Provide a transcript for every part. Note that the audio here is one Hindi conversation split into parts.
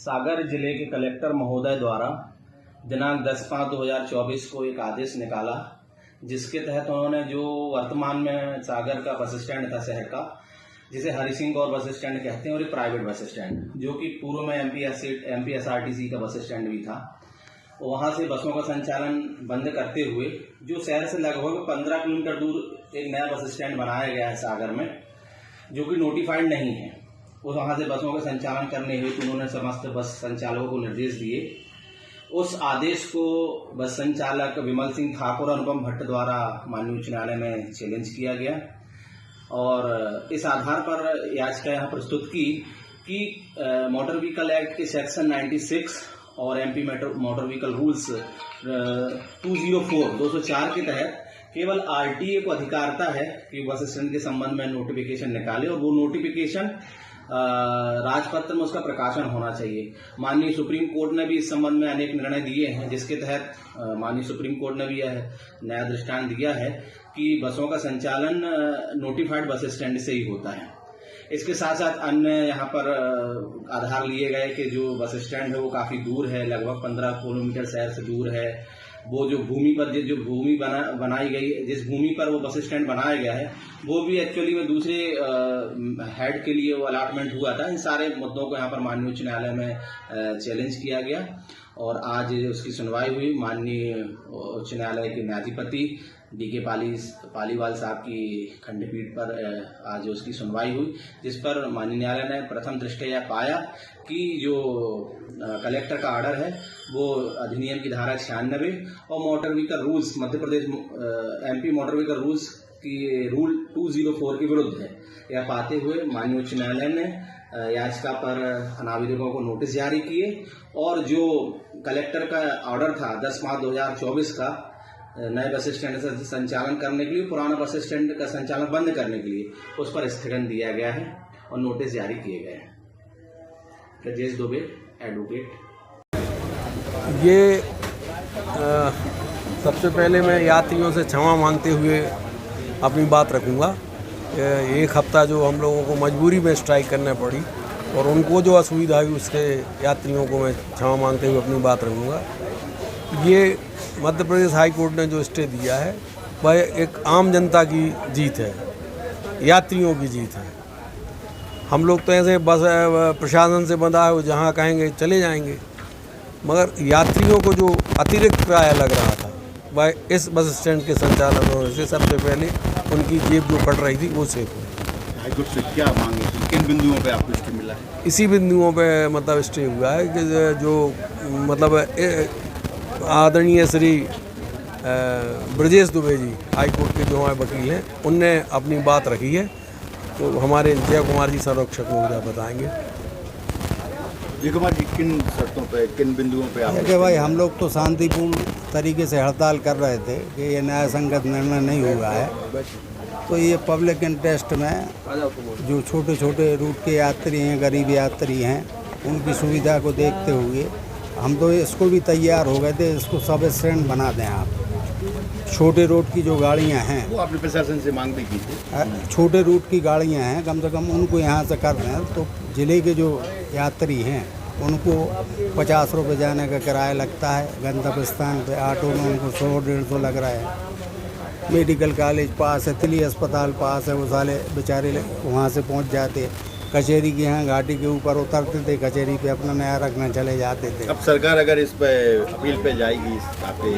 सागर जिले के कलेक्टर महोदय द्वारा दिनांक 10/5/2024 को एक आदेश निकाला, जिसके तहत उन्होंने जो वर्तमान में सागर का बस स्टैंड था शहर का, जिसे हरि सिंह गौर बस स्टैंड कहते हैं, और एक प्राइवेट बस स्टैंड जो कि पूर्व में एमपीएसआरटीसी का बस स्टैंड भी था, वहां से बसों का संचालन बंद करते हुए जो शहर से लगभग 15 किलोमीटर दूर एक नया बस स्टैंड बनाया गया है सागर में, जो कि नोटिफाइड नहीं है, उस वहाँ से बसों का संचालन करने हेतु उन्होंने समस्त बस संचालकों को निर्देश दिए। उस आदेश को बस संचालक विमल सिंह ठाकुर और अनुपम भट्ट द्वारा माननीय उच्च न्यायालय में चैलेंज किया गया और इस आधार पर याचिका यहाँ प्रस्तुत की कि मोटर व्हीकल एक्ट के सेक्शन 96 और एमपी मोटर व्हीकल रूल्स 204 के तहत केवल आरटीए को अधिकारता है कि बस स्टैंड के संबंध में नोटिफिकेशन निकाले और वो नोटिफिकेशन राजपत्र में उसका प्रकाशन होना चाहिए। माननीय सुप्रीम कोर्ट ने भी इस संबंध में अनेक निर्णय दिए हैं, जिसके तहत माननीय सुप्रीम कोर्ट ने भी यह नया दृष्टांत दिया है कि बसों का संचालन नोटिफाइड बस स्टैंड से ही होता है। इसके साथ साथ अन्य यहाँ पर आधार लिए गए कि जो बस स्टैंड है वो काफ़ी दूर है, लगभग 15 किलोमीटर शहर से दूर है। वो जो भूमि पर जो भूमि बनाई गई, जिस भूमि पर वो बस स्टैंड बनाया गया है, वो भी एक्चुअली में दूसरे हेड के लिए वो अलॉटमेंट हुआ था। इन सारे मुद्दों को यहाँ पर माननीय उच्च न्यायालय में चैलेंज किया गया और आज उसकी सुनवाई हुई। माननीय उच्च न्यायालय के न्यायाधिपति डीके पालीवाल साहब की खंडपीठ पर आज उसकी सुनवाई हुई, जिस पर माननीय न्यायालय ने प्रथम दृष्टया पाया कि जो कलेक्टर का ऑर्डर है वो अधिनियम की धारा 96 और motor vehicle rules Madhya Pradesh MP motor vehicle rules की रूल 204 के विरुद्ध है। यह पाते हुए माननीय उच्च न्यायालय ने याचिका पर अनावेदकों को नोटिस जारी किए और जो कलेक्टर का ऑर्डर था 10/5/2024 का नए बस स्टैंड से संचालन करने के लिए, पुराना बस स्टैंड का संचालन बंद करने के लिए, उस पर स्थगन दिया गया है और नोटिस जारी किए गए हैं। राजेश दुबे एडवोकेट। ये सबसे पहले मैं यात्रियों से क्षमा मांगते हुए अपनी बात रखूँगा। एक हफ्ता जो हम लोगों को मजबूरी में स्ट्राइक करना पड़ी और उनको जो असुविधा हुई उसके यात्रियों को मैं क्षमा मांगते हुए अपनी बात रखूँगा। ये मध्य प्रदेश हाई कोर्ट ने जो स्टे दिया है वह एक आम जनता की जीत है, यात्रियों की जीत है। हम लोग तो ऐसे बस प्रशासन से बंधा है, वो जहाँ कहेंगे चले जाएंगे, मगर यात्रियों को जो अतिरिक्त किराया लग रहा था वह इस बस स्टैंड के संचालन होने से सबसे पहले उनकी जेब जो कट रही थी वो सेफ हुई। हाईकोर्ट से क्या मांगे, किन बिंदुओं पे आपको स्टे मिला है? इसी बिंदुओं पे मतलब स्टे हुआ है कि जो मतलब आदरणीय श्री ब्रजेश दुबे जी हाई कोर्ट के जो हमारे वकील हैं, उनने अपनी बात रखी है, तो हमारे जय कुमार जी संरक्षक महोदय बताएंगे। जय कुमार जी, किन शर्तों पे, किन बिंदुओं पे आप? देखिए भाई, हम लोग तो शांतिपूर्ण तरीके से हड़ताल कर रहे थे कि ये न्याय संगत निर्णय नहीं हुआ है, तो ये पब्लिक इंटरेस्ट में जो छोटे छोटे रूट के यात्री हैं, गरीब यात्री हैं, उनकी सुविधा को देखते हुए हम तो इसको भी तैयार हो गए थे, इसको सब स्टैंड बना दें आप। छोटे रूट की जो गाड़ियां हैं वो आपने प्रशासन से मांग भी की थी, छोटे रूट की गाड़ियां हैं कम से कम उनको यहाँ से कर दें, तो ज़िले के जो यात्री हैं उनको 50 रुपये जाने का किराया लगता है, गंतव्य स्थान पे ऑटो में उनको 100-150 लग रहा है। मेडिकल कॉलेज पास है, तिली अस्पताल पास है, वो साले बेचारे वहाँ से पहुँच जाते। कचहरी के यहाँ घाटी के ऊपर उतरते थे, कचहरी पे अपना नया रखना चले जाते थे। अब सरकार अगर इस पे अपील पे जाएगी आपके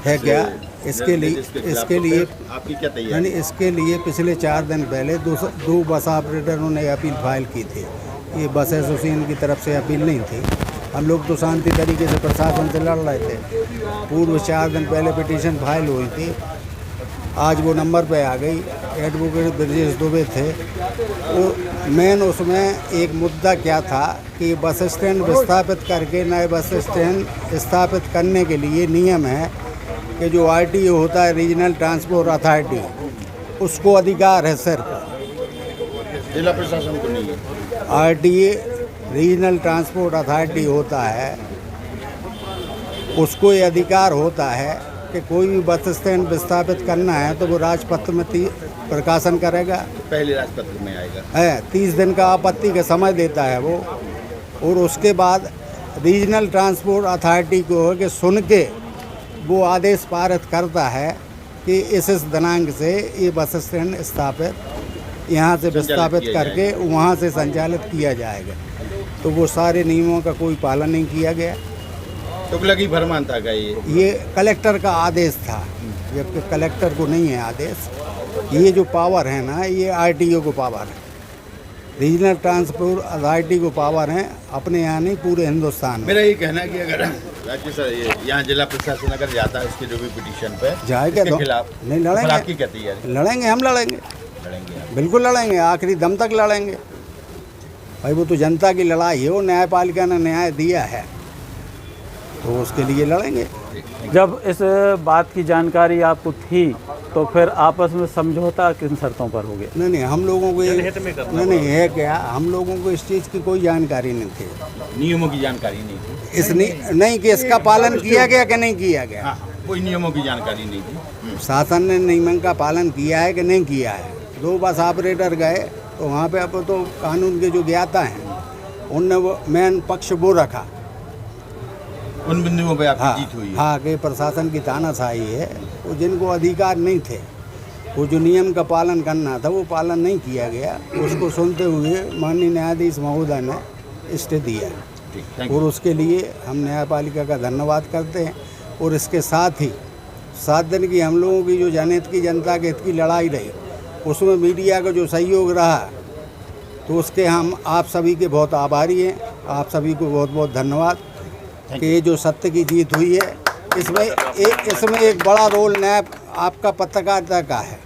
है क्या इसके लिए आपकी क्या तैयारी? यानी इसके लिए पिछले 4 दिन पहले दो बस ऑपरेटरों ने अपील फाइल की थी। ये बस एसोसिएशन की तरफ से अपील नहीं थी। हम लोग तो शांति तरीके से प्रशासन से लड़ रहे थे। पूर्व 4 दिन पहले पिटीशन फाइल हुई थी, आज वो नंबर पे आ गई। एडवोकेट ब्रजेश दुबे थे। वो मेन उसमें एक मुद्दा क्या था कि बस स्टैंड विस्थापित करके नए बस स्टैंड स्थापित करने के लिए नियम है कि जो आरटीओ होता है, रीजनल ट्रांसपोर्ट अथॉरिटी, उसको अधिकार है सिर्फ, जिला प्रशासन को नहीं है। आरटीओ रीजनल ट्रांसपोर्ट अथॉरिटी होता है, उसको ये अधिकार होता है कि कोई भी बस स्टैंड विस्थापित करना है तो वो राजपत्र में प्रकाशन करेगा, पहले राजपत्र में आएगा। है 30 दिन का आपत्ति का समय देता है वो। और उसके बाद रीजनल ट्रांसपोर्ट अथॉरिटी को कि सुन के वो आदेश पारित करता है कि इस दिनांक से ये बस स्टैंड स्थापित यहाँ से विस्थापित करके वहाँ से संचालित किया जाएगा। तो वो सारे नियमों का कोई पालन नहीं किया गया। तुगलकी फरमान था क्या ये कलेक्टर का आदेश था, जबकि कलेक्टर को नहीं है आदेश। ये जो पावर है ना, ये आरटीओ को पावर है, रीजनल ट्रांसपोर्ट अथॉरिटी को पावर है, अपने यहाँ नहीं पूरे हिंदुस्तान में। मेरा ये कहना है कि अगर राज्य सर यहाँ जिला प्रशासन अगर जाता है इसके जो भी पिटीशन पे जाएगा इसके तो खिलाफ, नहीं तो लड़ेंगे, आपकी क्या तैयारी? लड़ेंगे, हम लड़ेंगे, बिल्कुल लड़ेंगे, आखिरी दम तक लड़ेंगे भाई। वो तो जनता की लड़ाई है, वो न्यायपालिका ने न्याय दिया है तो उसके लिए लड़ेंगे। जब इस बात की जानकारी आपको थी तो फिर आपस में समझौता किन शर्तों पर हो गया? नहीं, हम लोगों को नहीं है क्या, हम लोगों को इस चीज़ की कोई जानकारी नहीं थी, नियमों की जानकारी नहीं थी, इस नहीं कि इसका पालन किया गया कि नहीं किया गया। हाँ, कोई नियमों की जानकारी नहीं थी। शासन ने नियमों का पालन किया है कि नहीं किया है। 2 बस ऑपरेटर गए तो वहाँ पे अब तो कानून के जो ज्ञाता हैं उनने वो मेन पक्ष वो रखा, उन बिंदुओं पे आपकी जीत हुई है। हाँ, कि प्रशासन की तानाशाही है, वो जिनको अधिकार नहीं थे, वो जो नियम का पालन करना था वो पालन नहीं किया गया। उसको सुनते हुए माननीय न्यायाधीश महोदय ने स्टे दिया और उसके लिए हम न्यायपालिका का धन्यवाद करते हैं। और इसके साथ ही 7 दिन की हम लोगों की जो जनहित की जनता के हित की लड़ाई रही, उसमें मीडिया का जो सहयोग रहा तो उसके हम आप सभी के बहुत आभारी हैं। आप सभी को बहुत बहुत धन्यवाद कि ये जो सत्य की जीत हुई है, इसमें एक बड़ा रोल न्याय आपका पत्रकारिता का है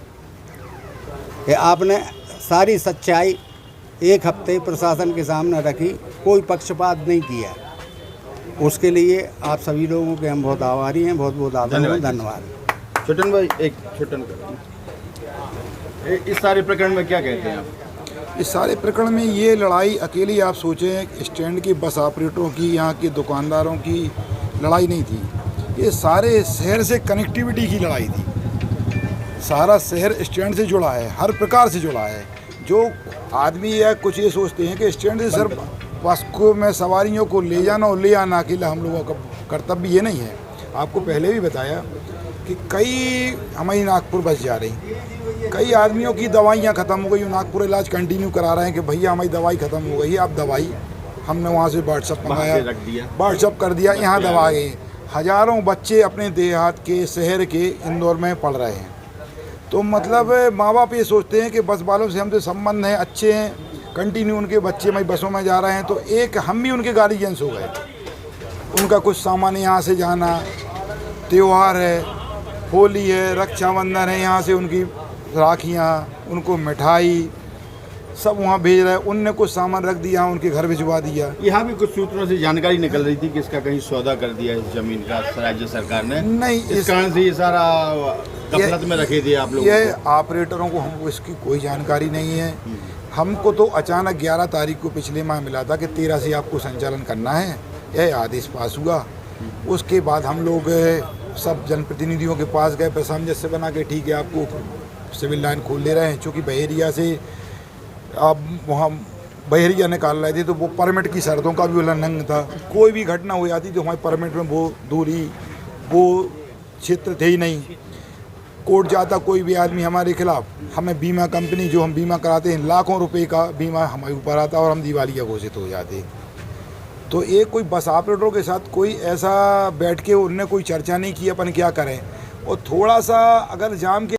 कि आपने सारी सच्चाई एक हफ्ते प्रशासन के सामने रखी, कोई पक्षपात नहीं किया। उसके लिए आप सभी लोगों के हम बहुत आभारी हैं, बहुत बहुत आभारी, धन्यवाद। छोटन भाई, एक छोटन इस सारे प्रकरण में क्या कहते हैं आप? इस सारे प्रकरण में ये लड़ाई अकेली आप सोचें स्टैंड की बस ऑपरेटरों की, यहाँ के दुकानदारों की लड़ाई नहीं थी, ये सारे शहर से कनेक्टिविटी की लड़ाई थी। सारा शहर स्टैंड से जुड़ा है, हर प्रकार से जुड़ा है। जो आदमी या कुछ ये सोचते हैं कि स्टैंड से सिर्फ बस को में सवारियों को ले जाना और ले आना अकेला हम लोगों का कर्तव्य ये नहीं है। आपको पहले भी बताया कि कई हमारी नागपुर बस जा रही, कई आदमियों की दवाइयाँ ख़त्म हो गई, नागपुर इलाज कंटिन्यू करा रहे हैं कि भैया हमारी दवाई ख़त्म हो गई है, आप दवाई हमने वहाँ से व्हाट्सअप मंगाया, व्हाट्सअप कर दिया, यहाँ दवा आ गई। हज़ारों बच्चे अपने देहात के शहर के इंदौर में पढ़ रहे हैं। तो मतलब माँ बाप ये सोचते हैं कि बस वालों से हमसे संबंध हैं, अच्छे हैं, कंटिन्यू उनके बच्चे हमारी बसों में जा रहे हैं। तो एक हम भी उनके गार्जियंस हो गए, उनका कुछ सामान यहाँ से जाना, त्यौहार है, होली है, रक्षाबंधन है, यहाँ से उनकी राखियाँ, उनको मिठाई सब वहाँ भेज रहे हैं। उनने कुछ सामान रख दिया, उनके घर भिजवा दिया। यहाँ भी कुछ सूत्रों से जानकारी निकल रही थी कि इसका कहीं सौदा कर दिया इस जमीन का राज्य सरकार ने। नहीं, इस कारण से ये सारा गफलत में रखे दिए आप लोगों को। ये ऑपरेटरों को हमको इसकी कोई जानकारी नहीं है। हमको तो अचानक 11 तारीख को पिछले माह मिला था कि 13 से आपको संचालन करना है, यह आदेश पास हुआ। उसके बाद हम लोग सब जनप्रतिनिधियों के पास गए, सामंजस्य बना के ठीक है आपको सिविल लाइन खोल ले रहे हैं। चूँकि बहेरिया से आप वहाँ बहेरिया निकाल रहे थे तो वो परमिट की शर्तों का भी उल्लंघन था। कोई भी घटना हो जाती तो हमारे परमिट में वो दूरी, वो क्षेत्र थे ही नहीं। कोर्ट जाता कोई भी आदमी हमारे खिलाफ, हमें बीमा कंपनी जो हम बीमा कराते हैं लाखों रुपए का बीमा हमारे ऊपर आता और हम दिवालिया घोषित हो जाते। तो एक कोई बस ऑपरेटरों के साथ कोई ऐसा बैठ के उनने कोई चर्चा नहीं की अपन क्या करें। और थोड़ा सा अगर जाम के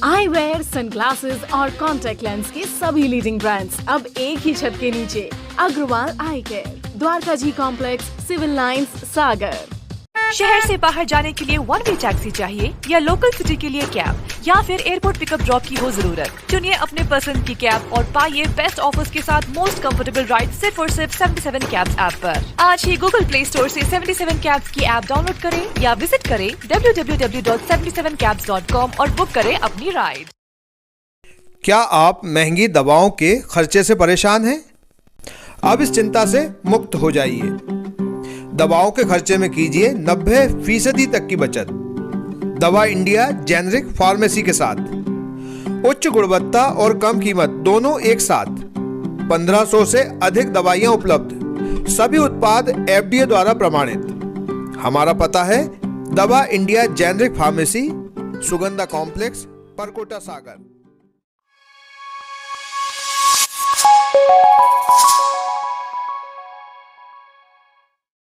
आईवेयर, सनग्लासेस और कॉन्टैक्ट लेंस के सभी लीडिंग ब्रांड्स अब एक ही छत के नीचे। अग्रवाल आई केयर, द्वारका जी कॉम्प्लेक्स, सिविल लाइंस, सागर। शहर से बाहर जाने के लिए 1 वे टैक्सी चाहिए या लोकल सिटी के लिए कैब या फिर एयरपोर्ट पिकअप ड्रॉप की हो जरूरत? चुनिए अपने पसंद की कैब और पाइए बेस्ट ऑफर्स के साथ मोस्ट कंफर्टेबल राइड सिर्फ और सिर्फ 77 कैब्स ऐप पर। आज ही गूगल प्ले स्टोर से 77 कैब्स की ऐप डाउनलोड करें या विजिट करें www.77cabs.com और बुक करें अपनी राइड। क्या आप महंगी दवाओं के खर्चे से परेशान हैं? अब इस चिंता से मुक्त हो जाइए। दवाओं के खर्चे में कीजिए 90% तक की बचत। दवा इंडिया जेनेरिक फार्मेसी के साथ उच्च गुणवत्ता और कम कीमत दोनों एक साथ। 1500 से अधिक दवाइयां उपलब्ध, सभी उत्पाद FDA द्वारा प्रमाणित। हमारा पता है Dawa India generic pharmacy, Sugandha complex, Parkota सागर।